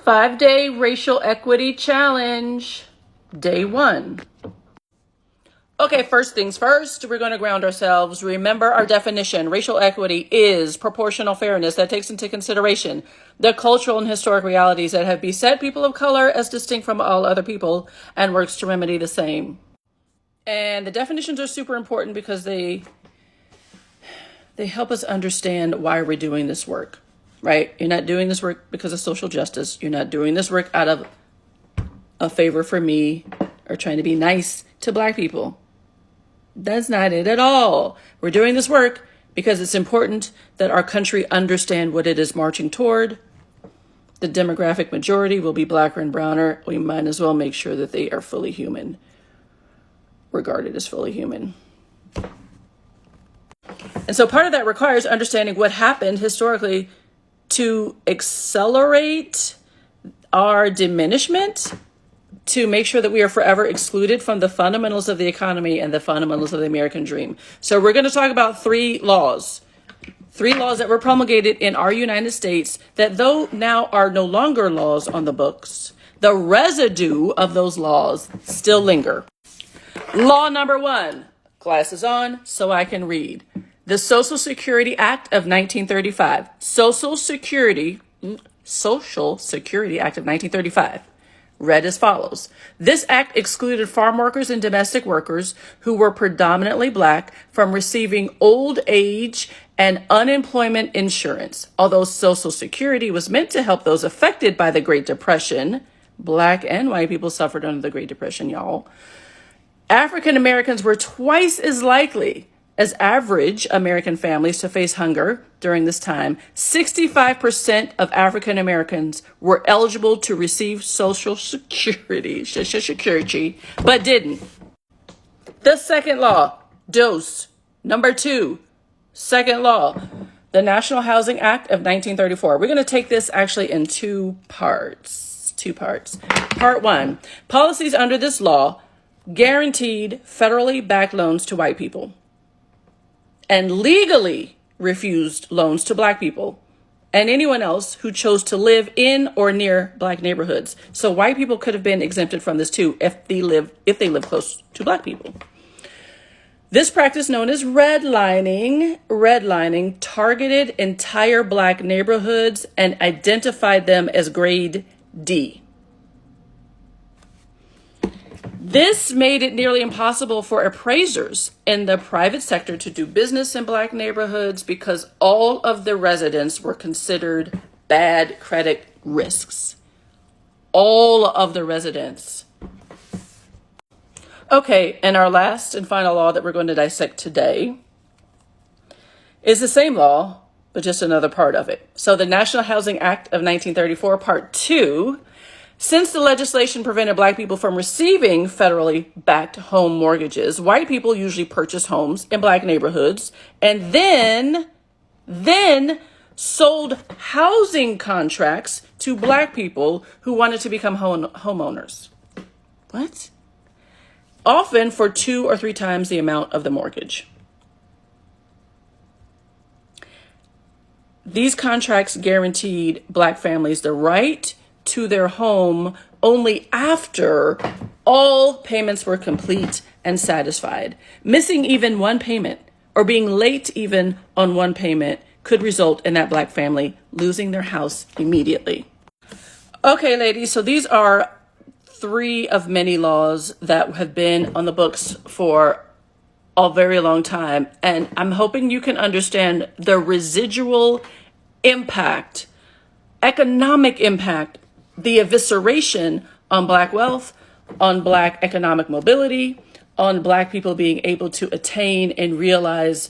5-day racial equity challenge, day 1. Okay, first things first, we're going to ground ourselves. Remember our definition. Racial equity is proportional fairness that takes into consideration the cultural and historic realities that have beset people of color as distinct from all other people and works to remedy the same. And the definitions are super important because they help us understand why we're doing this work, right? You're not doing this work because of social justice. You're not doing this work out of a favor for me or trying to be nice to Black people. That's not it at all. We're doing this work because it's important that our country understand what it is marching toward. The demographic majority will be Blacker and browner. We might as well make sure that they are fully human, regarded as fully human. And so part of that requires understanding what happened historically to accelerate our diminishment, to make sure that we are forever excluded from the fundamentals of the economy and the fundamentals of the American dream. So we're going to talk about 3 laws that were promulgated in our United States that, though now are no longer laws on the books, the residue of those laws still linger. Law number 1, glasses on so I can read. The Social Security Act of 1935. Social Security Act of 1935. Read as follows. This act excluded farm workers and domestic workers who were predominantly Black from receiving old age and unemployment insurance. Although Social Security was meant to help those affected by the Great Depression, Black and white people suffered under the Great Depression, y'all. African Americans were twice as likely as average American families to face hunger during this time. 65% of African Americans were eligible to receive Social Security, but didn't. The second law, DOS. Number 2, second law, the National Housing Act of 1934. We're going to take this actually in 2 parts. Part 1, policies under this law guaranteed federally backed loans to white people and legally refused loans to Black people and anyone else who chose to live in or near Black neighborhoods. So white people could have been exempted from this too if they live close to Black people. This practice, known as redlining, targeted entire Black neighborhoods and identified them as grade D. This made it nearly impossible for appraisers in the private sector to do business in Black neighborhoods because all of the residents were considered bad credit risks. All of the residents. Okay, and our last and final law that we're going to dissect today is the same law, but just another part of it. So the National Housing Act of 1934, Part 2, since the legislation prevented Black people from receiving federally backed home mortgages, white people usually purchased homes in Black neighborhoods and then sold housing contracts to Black people who wanted to become homeowners. What? Often for 2 or 3 times the amount of the mortgage. These contracts guaranteed Black families the right to their home only after all payments were complete and satisfied. Missing even one payment or being late even on one payment could result in that Black family losing their house immediately. Okay, ladies, so these are 3 of many laws that have been on the books for a very long time. And I'm hoping you can understand the residual impact, economic impact, the evisceration on Black wealth, on Black economic mobility, on Black people being able to attain and realize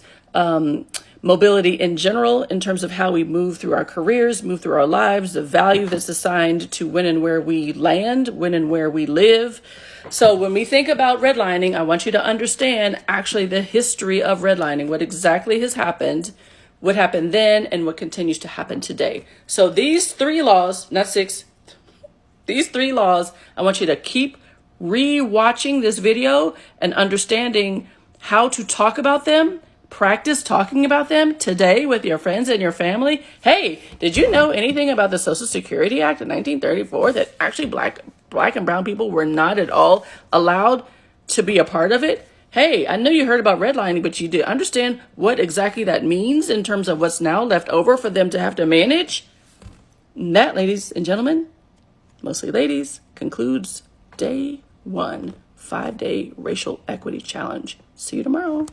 mobility in general in terms of how we move through our careers, move through our lives, the value that's assigned to when and where we land, when and where we live. So when we think about redlining, I want you to understand actually the history of redlining, what exactly has happened, what happened then, and what continues to happen today. So these 3 laws, not 6, these 3 laws, I want you to keep re-watching this video and understanding how to talk about them, Practice talking about them today with your friends and your family. Hey, did you know anything about the Social Security Act of 1934 that actually black and brown people were not at all allowed to be a part of it? Hey, I know you heard about redlining, but you do understand what exactly that means in terms of what's now left over for them to have to manage? And that, ladies and gentlemen, mostly ladies, concludes day 1, 5-day racial equity challenge. See you tomorrow.